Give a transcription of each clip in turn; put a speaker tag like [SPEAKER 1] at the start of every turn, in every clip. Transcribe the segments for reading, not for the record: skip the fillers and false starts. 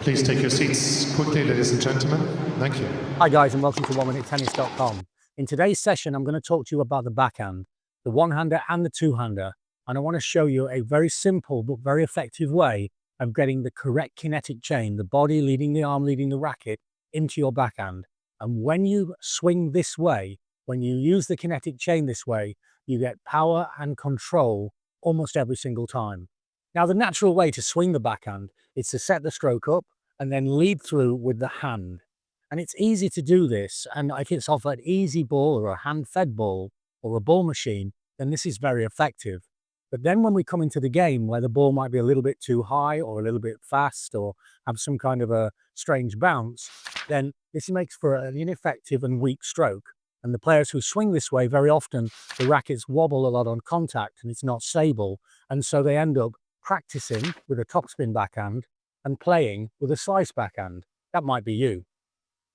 [SPEAKER 1] Please take your seats quickly, ladies and gentlemen. Thank you.
[SPEAKER 2] Hi guys, and welcome to 1minutetennis.com. In today's session, I'm going to talk to you about the backhand, the one-hander and the two-hander, and I want to show you a very simple but very effective way of getting the correct kinetic chain, the body leading the arm, leading the racket, into your backhand. And when you swing this way, when you use the kinetic chain this way, you get power and control almost every single time. Now, the natural way to swing the backhand is to set the stroke up and then lead through with the hand. And it's easy to do this, and if it's off an easy ball or a hand-fed ball or a ball machine, then this is very effective. But then when we come into the game where the ball might be a little bit too high or a little bit fast or have some kind of a strange bounce, then this makes for an ineffective and weak stroke. And the players who swing this way, very often the rackets wobble a lot on contact and it's not stable, and so they end up practicing with a topspin backhand and playing with a slice backhand. That might be you.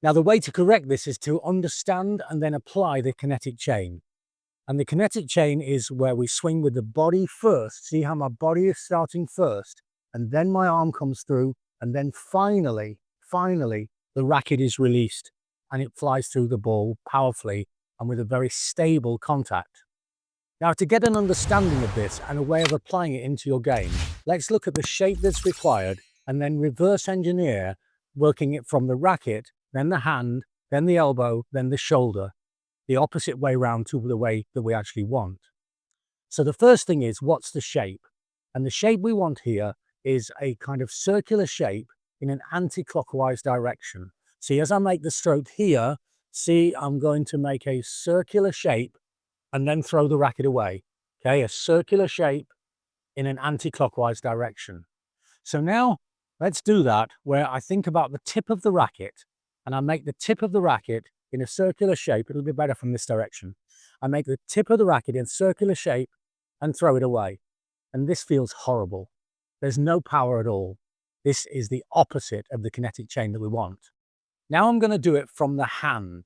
[SPEAKER 2] Now, the way to correct this is to understand and then apply the kinetic chain. And the kinetic chain is where we swing with the body first. See how my body is starting first, and then my arm comes through, and then finally, the racket is released and it flies through the ball powerfully and with a very stable contact. Now, to get an understanding of this and a way of applying it into your game, let's look at the shape that's required and then reverse engineer, working it from the racket, then the hand, then the elbow, then the shoulder, the opposite way round to the way that we actually want. So the first thing is, what's the shape? And the shape we want here is a kind of circular shape in an anti-clockwise direction. See, as I make the stroke here, see, I'm going to make a circular shape and then throw the racket away. Okay, a circular shape in an anti-clockwise direction. So now let's do that where I think about the tip of the racket and I make the tip of the racket in a circular shape. It'll be better from this direction. I make the tip of the racket in circular shape and throw it away. And this feels horrible. There's no power at all. This is the opposite of the kinetic chain that we want. Now I'm going to do it from the hand.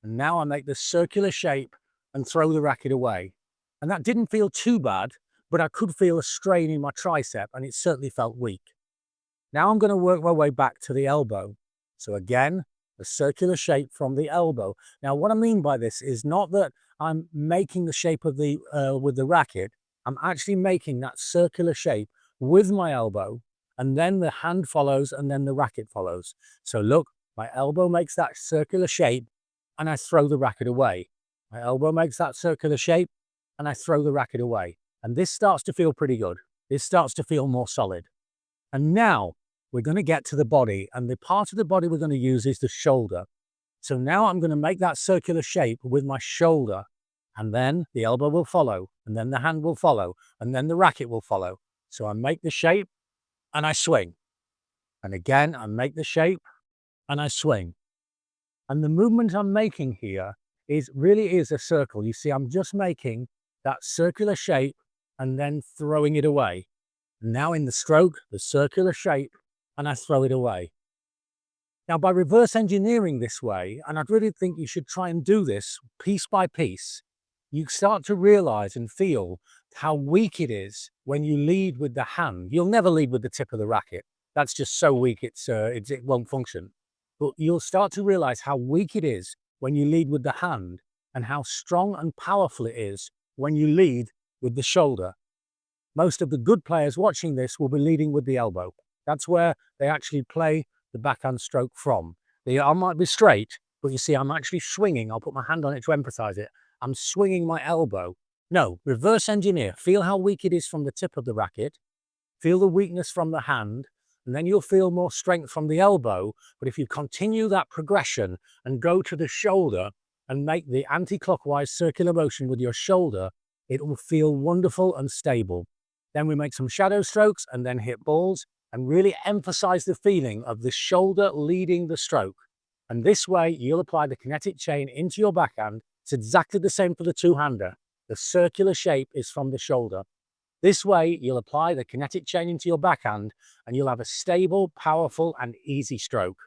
[SPEAKER 2] And now I make the circular shape and throw the racket away. And that didn't feel too bad, but I could feel a strain in my tricep and it certainly felt weak. Now I'm going to work my way back to the elbow. So again, a circular shape from the elbow. Now what I mean by this is not that I'm making the shape of the with the racket. I'm actually making that circular shape with my elbow, and then the hand follows and then the racket follows. So look, my elbow makes that circular shape and I throw the racket away. My elbow makes that circular shape and I throw the racket away. And this starts to feel pretty good. This starts to feel more solid. And now we're going to get to the body, and the part of the body we're going to use is the shoulder. So now I'm going to make that circular shape with my shoulder, and then the elbow will follow, and then the hand will follow, and then the racket will follow. So I make the shape and I swing. And again, I make the shape and I swing. And the movement I'm making here really is a circle. You see, I'm just making that circular shape and then throwing it away. And now in the stroke, the circular shape, and I throw it away. Now, by reverse engineering this way, and I'd really think you should try and do this piece by piece, you start to realize and feel how weak it is when you lead with the hand. You'll never lead with the tip of the racket. That's just so weak it won't function. But you'll start to realize how weak it is when you lead with the hand and how strong and powerful it is when you lead with the shoulder. Most of the good players watching this will be leading with the elbow. That's where they actually play the backhand stroke from. The arm might be straight, but you see I'm actually swinging. I'll put my hand on it to emphasize it. I'm swinging my elbow. No, reverse engineer. Feel how weak it is from the tip of the racket. Feel the weakness from the hand, and then you'll feel more strength from the elbow. But if you continue that progression and go to the shoulder and make the anti-clockwise circular motion with your shoulder, it will feel wonderful and stable. Then we make some shadow strokes and then hit balls and really emphasize the feeling of the shoulder leading the stroke. And this way you'll apply the kinetic chain into your backhand. It's exactly the same for the two-hander. The circular shape is from the shoulder. This way you'll apply the kinetic chain into your backhand and you'll have a stable, powerful and easy stroke.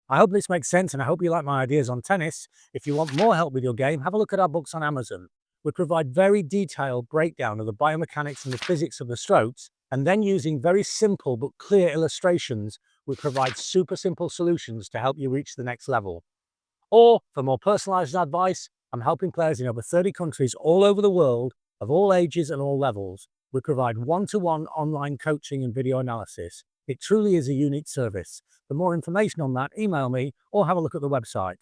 [SPEAKER 2] I hope this makes sense and I hope you like my ideas on tennis. If you want more help with your game, have a look at our books on Amazon. We provide very detailed breakdown of the biomechanics and the physics of the strokes, and then using very simple but clear illustrations, we provide super simple solutions to help you reach the next level. Or for more personalized advice, I'm helping players in over 30 countries all over the world of all ages and all levels. We provide one-to-one online coaching and video analysis. It truly is a unique service. For more information on that, email me or have a look at the website.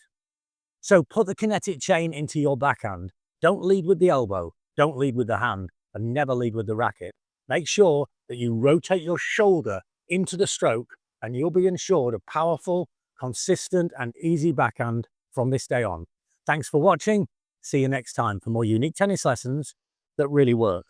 [SPEAKER 2] So put the kinetic chain into your backhand. Don't lead with the elbow, don't lead with the hand, and never lead with the racket. Make sure that you rotate your shoulder into the stroke and you'll be ensured a powerful, consistent and easy backhand from this day on. Thanks for watching. See you next time for more unique tennis lessons that really work.